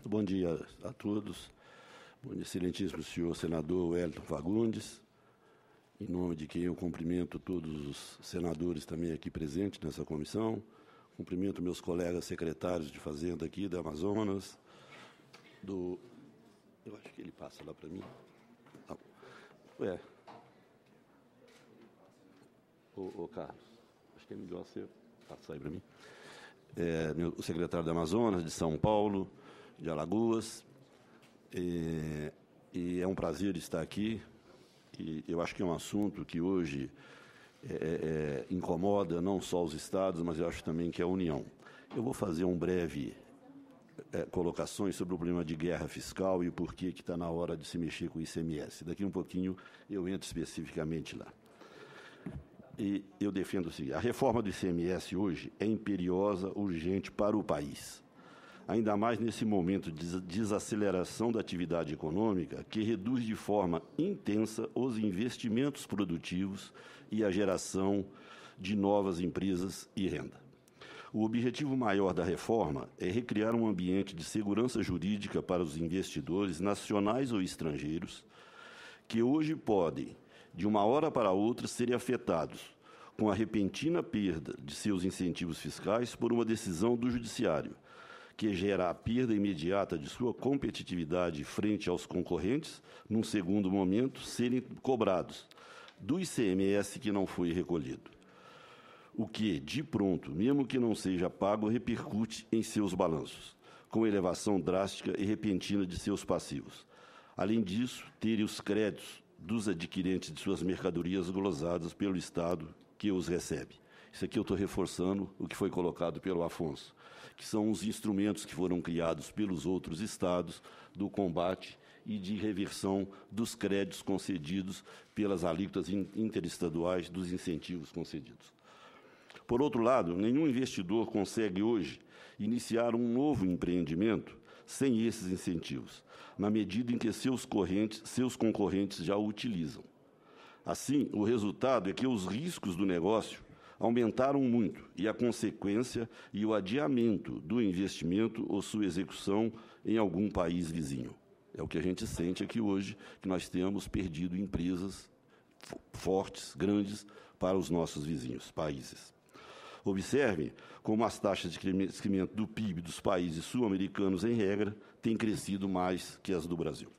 Muito bom dia a todos. Bom dia, excelentíssimo senhor senador Wellington Fagundes, em nome de quem eu cumprimento todos os senadores também aqui presentes nessa comissão, cumprimento meus colegas secretários de Fazenda aqui da Amazonas, eu acho que ele passa lá para mim. Não. Carlos, acho que é melhor você passar aí para mim. O secretário da Amazonas, de São Paulo, de Alagoas, e é um prazer estar aqui, e eu acho que é um assunto que hoje incomoda não só os estados, mas eu acho também que é a União. Eu vou fazer um breve colocações sobre o problema de guerra fiscal e o porquê que está na hora de se mexer com o ICMS. Daqui um pouquinho eu entro especificamente lá. E eu defendo o seguinte: a reforma do ICMS hoje é imperiosa, urgente para o país. Ainda mais nesse momento de desaceleração da atividade econômica, que reduz de forma intensa os investimentos produtivos e a geração de novas empresas e renda. O objetivo maior da reforma é recriar um ambiente de segurança jurídica para os investidores nacionais ou estrangeiros, que hoje podem, de uma hora para outra, serem afetados com a repentina perda de seus incentivos fiscais por uma decisão do Judiciário, que gera a perda imediata de sua competitividade frente aos concorrentes, num segundo momento, serem cobrados do ICMS que não foi recolhido. O que, de pronto, mesmo que não seja pago, repercute em seus balanços, com elevação drástica e repentina de seus passivos. Além disso, terem os créditos dos adquirentes de suas mercadorias glosadas pelo Estado que os recebe. Isso aqui eu estou reforçando o que foi colocado pelo Afonso, que são os instrumentos que foram criados pelos outros estados do combate e de reversão dos créditos concedidos pelas alíquotas interestaduais dos incentivos concedidos. Por outro lado, nenhum investidor consegue hoje iniciar um novo empreendimento sem esses incentivos, na medida em que seus concorrentes já o utilizam. Assim, o resultado é que os riscos do negócio aumentaram muito e a consequência e o adiamento do investimento ou sua execução em algum país vizinho. É o que a gente sente aqui hoje, que nós temos perdido empresas fortes, grandes, para os nossos vizinhos, países. Observem como as taxas de crescimento do PIB dos países sul-americanos, em regra, têm crescido mais que as do Brasil.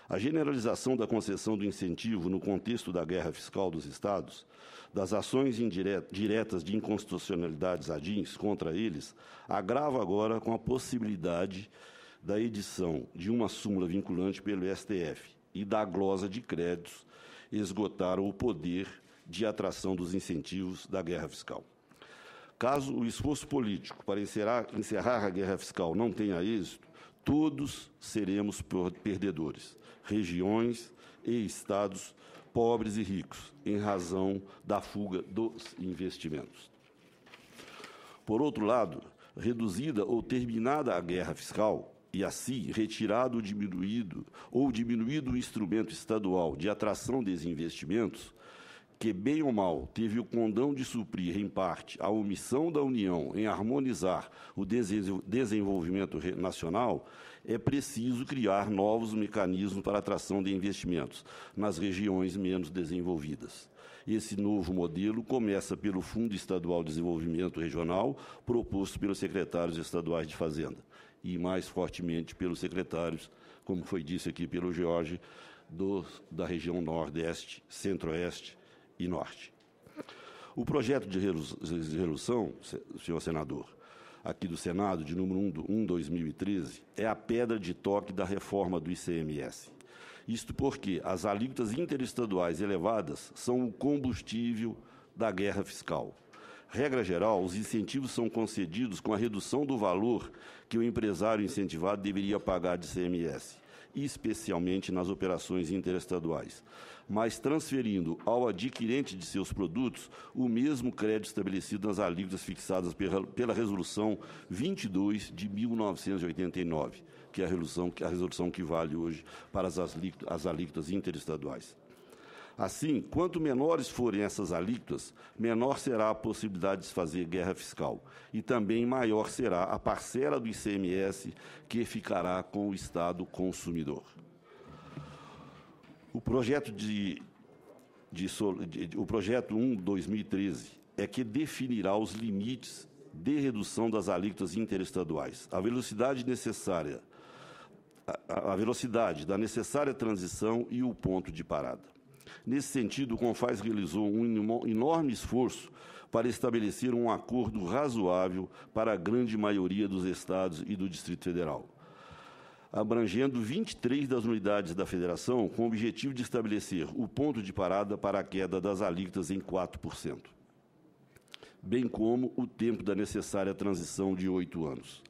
A generalização da concessão do incentivo no contexto da guerra fiscal dos Estados, das ações diretas de inconstitucionalidades ADINs contra eles, agrava agora com a possibilidade da edição de uma súmula vinculante pelo STF e da glosa de créditos esgotaram o poder de atração dos incentivos da guerra fiscal. Caso o esforço político para encerrar a guerra fiscal não tenha êxito, todos seremos perdedores, regiões e estados pobres e ricos, em razão da fuga dos investimentos. Por outro lado, reduzida ou terminada a guerra fiscal, e assim retirado ou diminuído o instrumento estadual de atração desses investimentos, que, bem ou mal, teve o condão de suprir, em parte, a omissão da União em harmonizar o desenvolvimento nacional, é preciso criar novos mecanismos para a atração de investimentos nas regiões menos desenvolvidas. Esse novo modelo começa pelo Fundo Estadual de Desenvolvimento Regional, proposto pelos secretários estaduais de Fazenda, e mais fortemente pelos secretários, como foi dito aqui pelo Jorge, da região Nordeste, Centro-Oeste e Norte. O projeto de resolução, senhor senador, aqui do Senado, de número 1/2013, é a pedra de toque da reforma do ICMS. Isto porque as alíquotas interestaduais elevadas são o combustível da guerra fiscal. Regra geral, os incentivos são concedidos com a redução do valor que o empresário incentivado deveria pagar de ICMS, especialmente nas operações interestaduais, mas transferindo ao adquirente de seus produtos o mesmo crédito estabelecido nas alíquotas fixadas pela Resolução 22 de 1989, que é a resolução que vale hoje para as alíquotas interestaduais. Assim, quanto menores forem essas alíquotas, menor será a possibilidade de se fazer guerra fiscal e também maior será a parcela do ICMS que ficará com o Estado consumidor. O projeto o projeto 1/2013 é que definirá os limites de redução das alíquotas interestaduais, a velocidade da necessária transição e o ponto de parada. Nesse sentido, o CONFAS realizou um enorme esforço para estabelecer um acordo razoável para a grande maioria dos estados e do Distrito Federal, abrangendo 23 das unidades da Federação, com o objetivo de estabelecer o ponto de parada para a queda das alíquotas em 4%, bem como o tempo da necessária transição de 8 anos.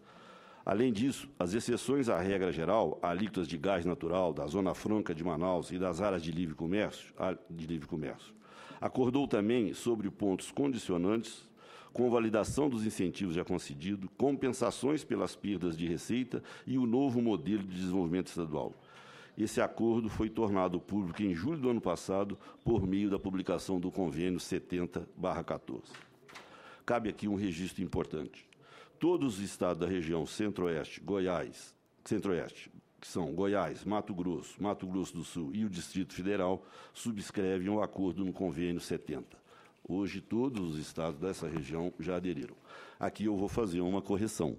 Além disso, as exceções à regra geral, alíquotas de gás natural, da Zona Franca de Manaus e das áreas de livre comércio, acordou também sobre pontos condicionantes, com validação dos incentivos já concedidos, compensações pelas perdas de receita e o novo modelo de desenvolvimento estadual. Esse acordo foi tornado público em julho do ano passado por meio da publicação do convênio 70/14. Cabe aqui um registro importante. Todos os estados da região Centro-Oeste, que são Goiás, Mato Grosso do Sul e o Distrito Federal, subscrevem o acordo no convênio 70. Hoje, todos os estados dessa região já aderiram. Aqui eu vou fazer uma correção.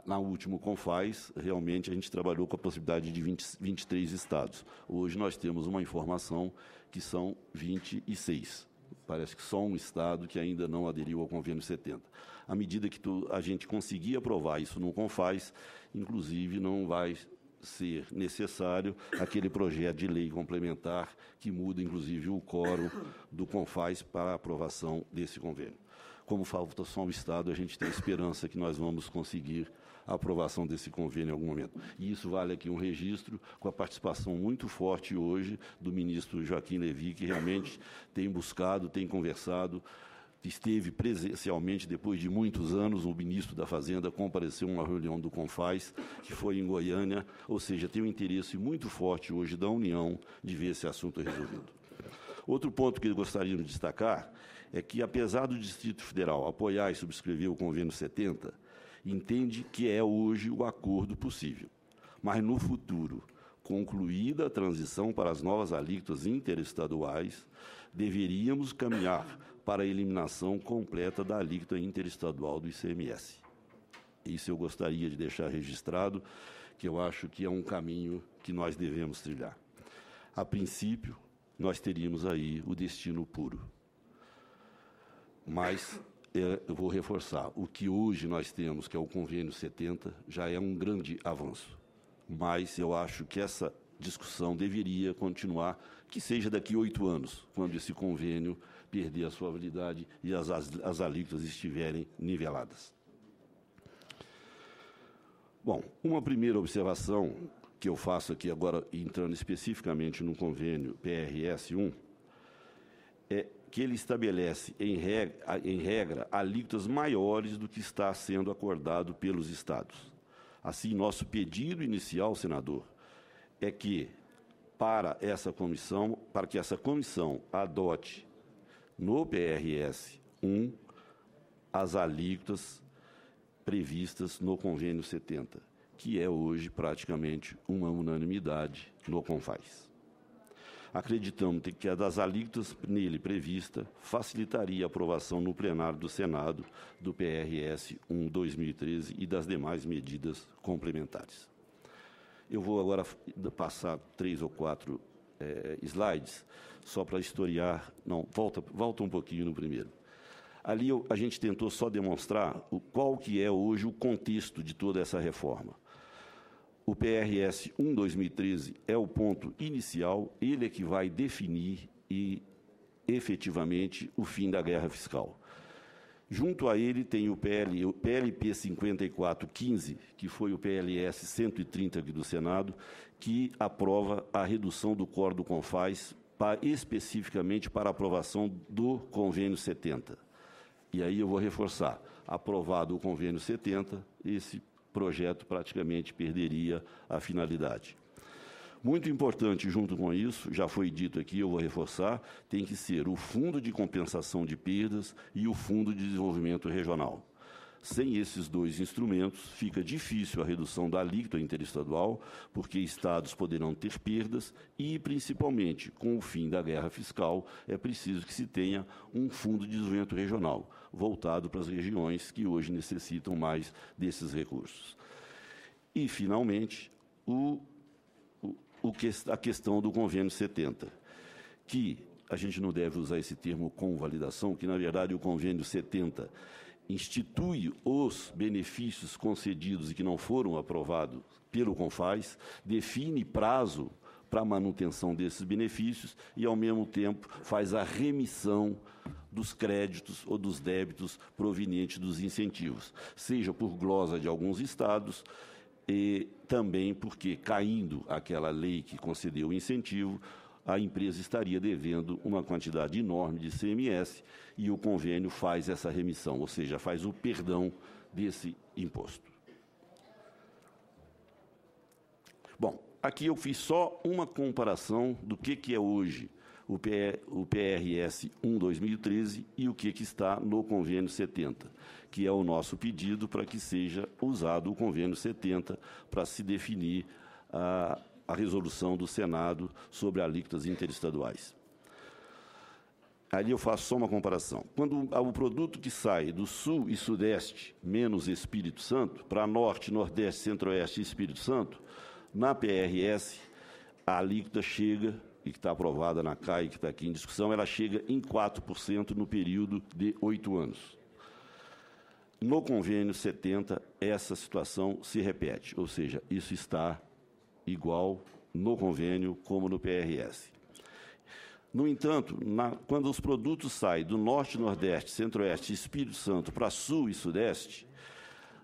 Na última CONFAS, realmente, a gente trabalhou com a possibilidade de 23 estados. Hoje, nós temos uma informação que são 26. Parece que só um estado que ainda não aderiu ao convênio 70. À medida que a gente conseguir aprovar isso no CONFAS, inclusive, não vai ser necessário aquele projeto de lei complementar que muda, inclusive, o quórum do CONFAS para a aprovação desse convênio. Como falta só um estado, a gente tem esperança que nós vamos conseguir a aprovação desse convênio em algum momento. E isso vale aqui um registro com a participação muito forte hoje do ministro Joaquim Levy, que realmente tem buscado, tem conversado, esteve presencialmente, depois de muitos anos, o ministro da Fazenda compareceu a uma reunião do CONFAS, que foi em Goiânia, ou seja, tem um interesse muito forte hoje da União de ver esse assunto resolvido. Outro ponto que gostaríamos de destacar é que, apesar do Distrito Federal apoiar e subscrever o convênio 70, entende que é hoje o acordo possível. Mas, no futuro, concluída a transição para as novas alíquotas interestaduais, deveríamos caminhar para a eliminação completa da alíquota interestadual do ICMS. Isso eu gostaria de deixar registrado, que eu acho que é um caminho que nós devemos trilhar. A princípio, nós teríamos aí o destino puro. Mas eu vou reforçar, o que hoje nós temos, que é o convênio 70, já é um grande avanço. Mas eu acho que essa discussão deveria continuar, que seja daqui a 8 anos, quando esse convênio perder a sua validade e as alíquotas estiverem niveladas. Bom, uma primeira observação que eu faço aqui agora, entrando especificamente no convênio PRS-1, é que ele estabelece, em regra, alíquotas maiores do que está sendo acordado pelos estados. Assim, nosso pedido inicial, senador, é que, para que essa comissão adote no PRS-1 as alíquotas previstas no convênio 70, que é hoje praticamente uma unanimidade no CONFAS. Acreditamos que a das alíquotas nele prevista facilitaria a aprovação no plenário do Senado do PRS-1 2013 e das demais medidas complementares. Eu vou agora passar 3 ou 4 slides, só para historiar. Não, volta um pouquinho no primeiro. Ali a gente tentou só demonstrar qual que é hoje o contexto de toda essa reforma. O PRS-1 2013 é o ponto inicial, ele é que vai definir efetivamente o fim da guerra fiscal. Junto a ele tem o PLP 5415, que foi o PLS 130 aqui do Senado, que aprova a redução do quórum do CONFAS especificamente para a aprovação do convênio 70. E aí eu vou reforçar, aprovado o convênio 70, esse projeto praticamente perderia a finalidade. Muito importante, junto com isso, já foi dito aqui, eu vou reforçar, tem que ser o Fundo de Compensação de Perdas e o Fundo de Desenvolvimento Regional. Sem esses dois instrumentos, fica difícil a redução da alíquota interestadual, porque estados poderão ter perdas e, principalmente, com o fim da guerra fiscal, é preciso que se tenha um fundo de desenvolvimento regional, voltado para as regiões que hoje necessitam mais desses recursos. E, finalmente, a questão do Convênio 70, que a gente não deve usar esse termo convalidação, que, na verdade, o Convênio 70 institui os benefícios concedidos e que não foram aprovados pelo CONFAS, define prazo para a manutenção desses benefícios e, ao mesmo tempo, faz a remissão dos créditos ou dos débitos provenientes dos incentivos, seja por glosa de alguns estados, e também porque, caindo aquela lei que concedeu o incentivo, a empresa estaria devendo uma quantidade enorme de ICMS e o convênio faz essa remissão, ou seja, faz o perdão desse imposto. Bom, aqui eu fiz só uma comparação do que é hoje o PRS 1/2013 e o que está no Convênio 70, que é o nosso pedido para que seja usado o Convênio 70 para se definir a resolução do Senado sobre alíquotas interestaduais. Ali eu faço só uma comparação. Quando o produto que sai do Sul e Sudeste, menos Espírito Santo, para Norte, Nordeste, Centro-Oeste e Espírito Santo, na PRS, a alíquota chega, e que está aprovada na CAI, que está aqui em discussão, ela chega em 4% no período de 8 anos. No Convênio 70, essa situação se repete, ou seja, isso está igual no convênio como no PRS. No entanto, quando os produtos saem do Norte, Nordeste, Centro-Oeste e Espírito Santo para Sul e Sudeste,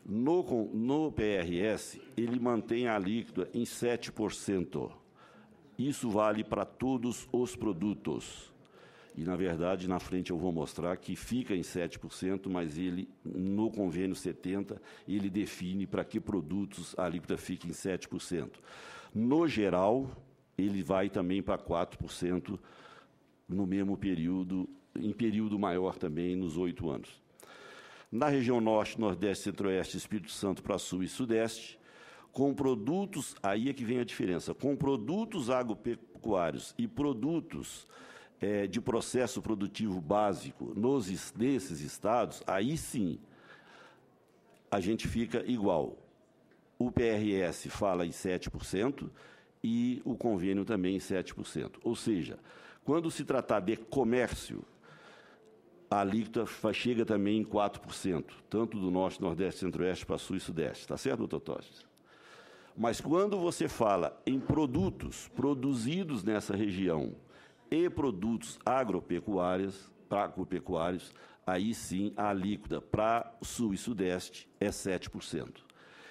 no PRS, ele mantém a alíquota em 7%. Isso vale para todos os produtos. E, na verdade, na frente eu vou mostrar que fica em 7%, mas ele, no Convênio 70, ele define para que produtos a alíquota fica em 7%. No geral, ele vai também para 4% no mesmo período, em período maior também, nos 8 anos. Na região Norte, Nordeste, Centro-Oeste, Espírito Santo para Sul e Sudeste, com produtos, aí é que vem a diferença, com produtos agropecuários e produtos de processo produtivo básico nesses estados, aí sim a gente fica igual. O PRS fala em 7% e o convênio também em 7%. Ou seja, quando se tratar de comércio, a alíquota chega também em 4%, tanto do Norte, Nordeste, Centro-Oeste para Sul e Sudeste. Está certo, doutor Tostes? Mas quando você fala em produtos produzidos nessa região e produtos agropecuários, aí sim a alíquota para Sul e Sudeste é 7%.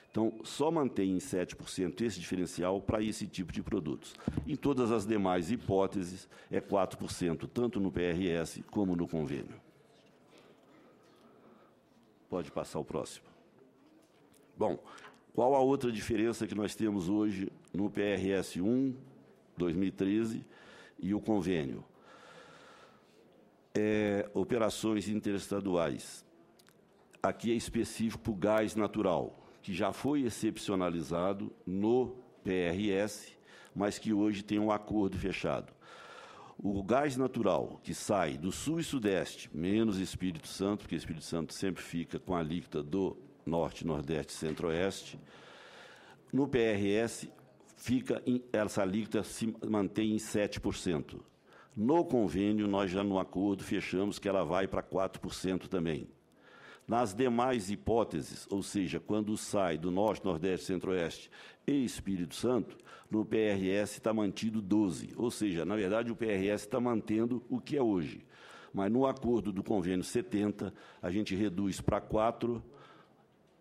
Então, só mantém em 7% esse diferencial para esse tipo de produtos. Em todas as demais hipóteses, é 4%, tanto no PRS como no convênio. Pode passar o próximo. Bom, qual a outra diferença que nós temos hoje no PRS 1, 2013, e o convênio? Operações interestaduais. Aqui é específico o gás natural, que já foi excepcionalizado no PRS, mas que hoje tem um acordo fechado. O gás natural que sai do Sul e Sudeste, menos Espírito Santo, porque Espírito Santo sempre fica com a alíquota do Norte, Nordeste e Centro-Oeste, no PRS, essa alíquota se mantém em 7%. No convênio, nós já no acordo fechamos que ela vai para 4% também. Nas demais hipóteses, ou seja, quando sai do Norte, Nordeste, Centro-Oeste e Espírito Santo, no PRS está mantido 12%. Ou seja, na verdade, o PRS está mantendo o que é hoje. Mas no acordo do convênio 70, a gente reduz para 4%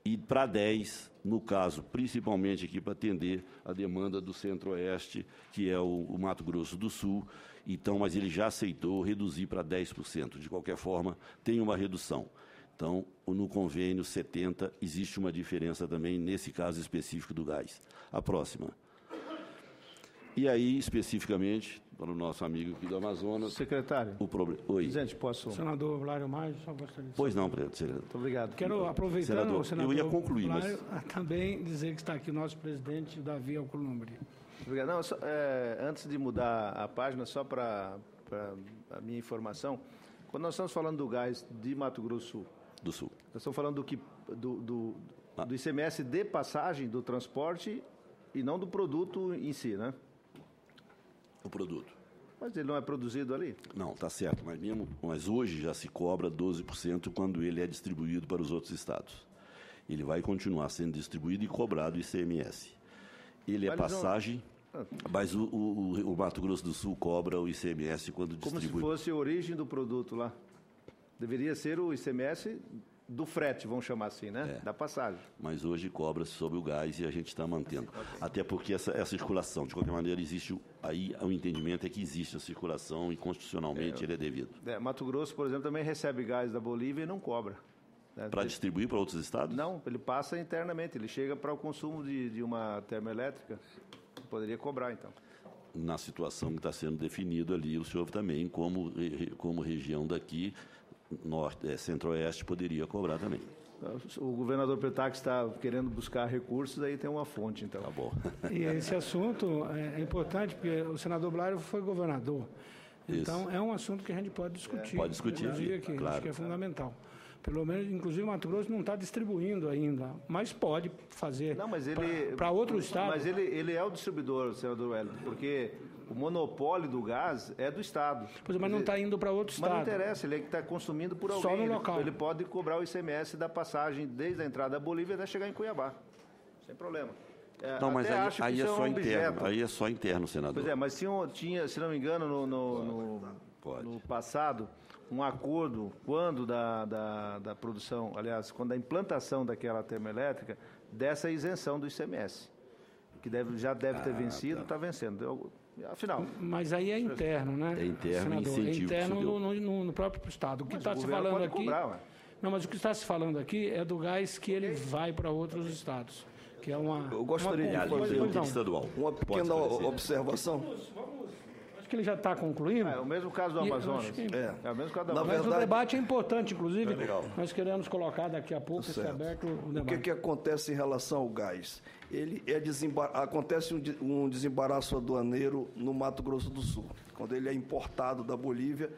e para 10%, no caso, principalmente aqui para atender a demanda do Centro-Oeste, que é o Mato Grosso do Sul. Então, mas ele já aceitou reduzir para 10%. De qualquer forma, tem uma redução. Então, no convênio 70, existe uma diferença também, nesse caso específico do gás. A próxima. E aí, especificamente, para o nosso amigo aqui do Amazonas... Secretário. O problema. Oi. Presidente, posso... Senador Blário Maio, só gostaria de... Pois não, secretário. Muito obrigado. Quero, aproveitando Senador, o senador eu ia concluir, Blário, mas... também dizer que está aqui o nosso presidente, Davi Alcolumbre. Obrigado. Não, antes de mudar a página, só para a minha informação, quando nós estamos falando do gás de Mato Grosso Do Sul. nós estamos falando do ICMS de passagem, do transporte, e não do produto em si, né? O produto. Mas ele não é produzido ali? Não, está certo, mas hoje já se cobra 12% quando ele é distribuído para os outros estados. Ele vai continuar sendo distribuído e cobrado ICMS. Ele é passagem, mas o Mato Grosso do Sul cobra o ICMS quando distribui. Como se fosse a origem do produto lá. Deveria ser o ICMS do frete, vamos chamar assim, né? Da passagem. Mas hoje cobra-se sobre o gás e a gente está mantendo. Até porque essa circulação, de qualquer maneira, existe... Aí o entendimento é que existe a circulação e constitucionalmente ele é devido. Mato Grosso, por exemplo, também recebe gás da Bolívia e não cobra. Né? Para distribuir para outros estados? Não, ele passa internamente, ele chega para o consumo de uma termoelétrica, poderia cobrar, então. Na situação que está sendo definido ali, o senhor também, como região daqui, centro-oeste, poderia cobrar também. O governador Petax está querendo buscar recursos, aí tem uma fonte, então. Tá bom. E esse assunto é importante, porque o senador Blário foi governador. Então, é um assunto que a gente pode discutir. Pode discutir, aqui, claro. Acho que é fundamental. Pelo menos, inclusive, o Mato Grosso não está distribuindo ainda, mas pode fazer para outro estado. Mas ele é o distribuidor, senador Wellington, porque o monopólio do gás é do estado. Pois é, mas não está indo para outro estado. Mas não interessa, ele é que está consumindo por alguém. Só no local. Ele pode cobrar o ICMS da passagem desde a entrada da Bolívia até chegar em Cuiabá. Sem problema. Não, mas aí é só interno. Aí é só interno, senador. Pois é, mas tinha, se não me engano, no passado, um acordo quando da produção, aliás, quando da implantação daquela termoelétrica, dessa isenção do ICMS, que já deve ter vencido, está vencendo. Afinal. Mas aí é interno, né? É interno, senador, incentivo. É interno no próprio estado. O que está se falando aqui? Não, mas o que está se falando aqui é do gás que ele vai para outros estados. Que é uma. Eu gostaria de fazer estadual. Uma pequena observação. Acho que ele já está concluindo. É o mesmo caso do Amazonas. É o mesmo caso do Amazonas. Mas o debate é importante, inclusive. Nós queremos colocar daqui a pouco esse aberto o debate. O que acontece em relação ao gás? Acontece um desembaraço aduaneiro no Mato Grosso do Sul, quando ele é importado da Bolívia.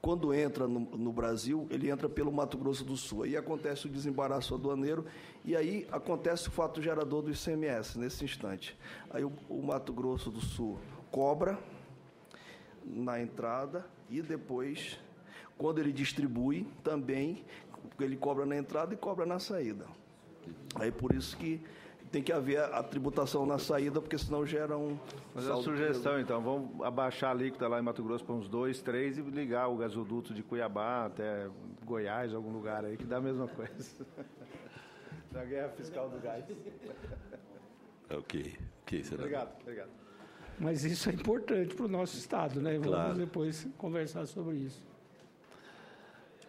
Quando entra no Brasil, ele entra pelo Mato Grosso do Sul. Aí acontece o desembaraço aduaneiro e aí acontece o fato gerador do ICMS, nesse instante. Aí o Mato Grosso do Sul cobra na entrada e depois, quando ele distribui, também ele cobra na entrada e cobra na saída. Aí por isso que tem que haver a tributação na saída, porque senão gera um... Mas é uma sugestão, então, vamos abaixar a alíquota lá em Mato Grosso para uns 2, 3 e ligar o gasoduto de Cuiabá até Goiás, algum lugar aí, que dá a mesma coisa. Da guerra fiscal do gás. Ok, senador. Obrigado. Mas isso é importante para o nosso estado, né? Vamos Claro. depois conversar sobre isso.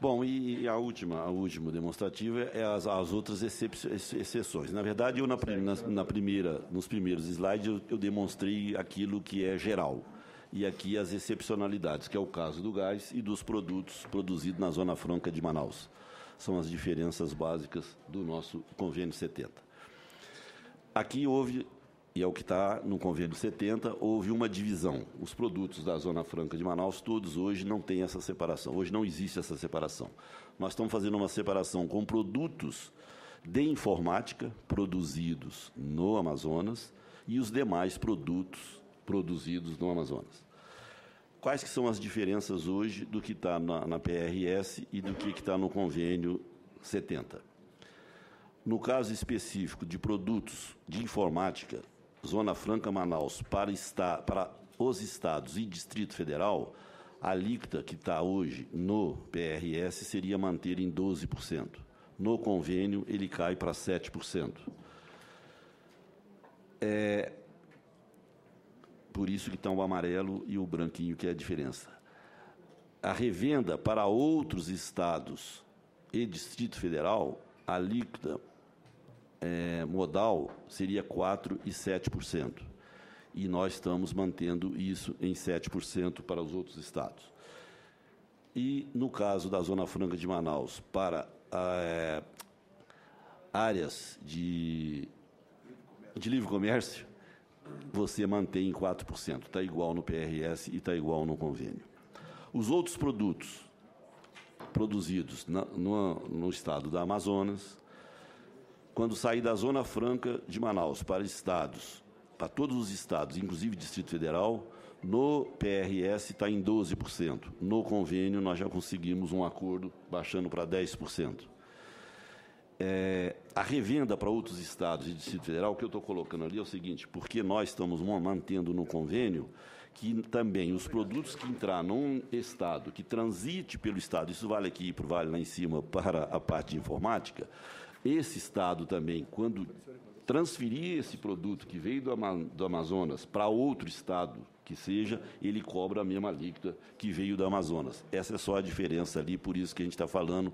Bom, e a última demonstrativa é as outras exceções. Na verdade, nos primeiros slides, eu demonstrei aquilo que é geral. E aqui as excepcionalidades, que é o caso do gás e dos produtos produzidos na Zona Franca de Manaus. São as diferenças básicas do nosso Convênio 70. Aqui houve, e é o que está no Convênio 70, houve uma divisão. Os produtos da Zona Franca de Manaus, todos hoje não têm essa separação. Hoje não existe essa separação. Nós estamos fazendo uma separação com produtos de informática produzidos no Amazonas e os demais produtos produzidos no Amazonas. Quais que são as diferenças hoje do que está na PRS e do que está no Convênio 70? No caso específico de produtos de informática, Zona Franca Manaus para os estados e Distrito Federal, a alíquota que está hoje no PRS seria manter em 12%. No convênio, ele cai para 7%. Por isso que está o amarelo e o branquinho, que é a diferença. A revenda para outros estados e Distrito Federal, a alíquota modal seria 4% e 7%. e nós estamos mantendo isso em 7% para os outros estados. E, no caso da Zona Franca de Manaus, para áreas de livre comércio, você mantém em 4%. Está igual no PRS e está igual no convênio. Os outros produtos produzidos no estado do Amazonas, quando sair da Zona Franca de Manaus para todos os estados, inclusive Distrito Federal, no PRS está em 12%. No convênio, nós já conseguimos um acordo baixando para 10%. A revenda para outros estados e Distrito Federal, o que eu estou colocando ali é o seguinte, porque nós estamos mantendo no convênio que também os produtos que entrar num estado, que transite pelo estado, isso vale aqui para o Vale lá em cima, para a parte de informática, esse estado também, quando transferir esse produto que veio do Amazonas para outro estado que seja, ele cobra a mesma alíquota que veio do Amazonas. Essa é só a diferença ali, por isso que a gente está falando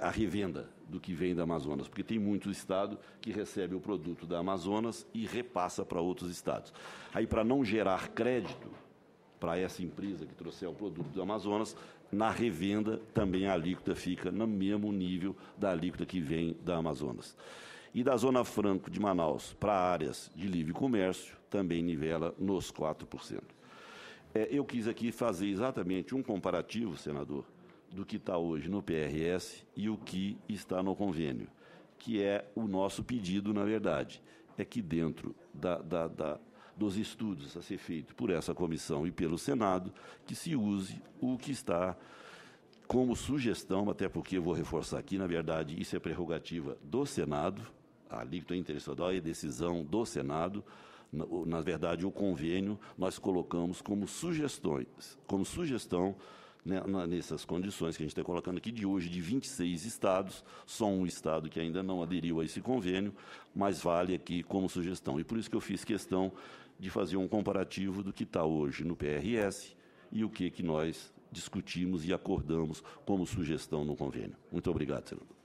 a revenda do que vem do Amazonas, porque tem muito estado que recebe o produto da Amazonas e repassa para outros estados. Aí, para não gerar crédito para essa empresa que trouxer o produto do Amazonas, na revenda também a alíquota fica no mesmo nível da alíquota que vem da Amazonas. E da Zona Franca de Manaus para áreas de livre comércio, também nivela nos 4%. Eu quis aqui fazer exatamente um comparativo, senador, do que está hoje no PRS e o que está no convênio, que é o nosso pedido, na verdade, é que dentro dos estudos a ser feito por essa comissão e pelo Senado, que se use o que está como sugestão, até porque eu vou reforçar aqui, na verdade, isso é prerrogativa do Senado, a alíquota interestadual é decisão do Senado. Na verdade, o convênio nós colocamos como sugestão, né, nessas condições que a gente está colocando aqui, de hoje, de 26 estados, só um estado que ainda não aderiu a esse convênio, mas vale aqui como sugestão. E por isso que eu fiz questão de fazer um comparativo do que está hoje no PRS e o que nós discutimos e acordamos como sugestão no convênio. Muito obrigado, senador.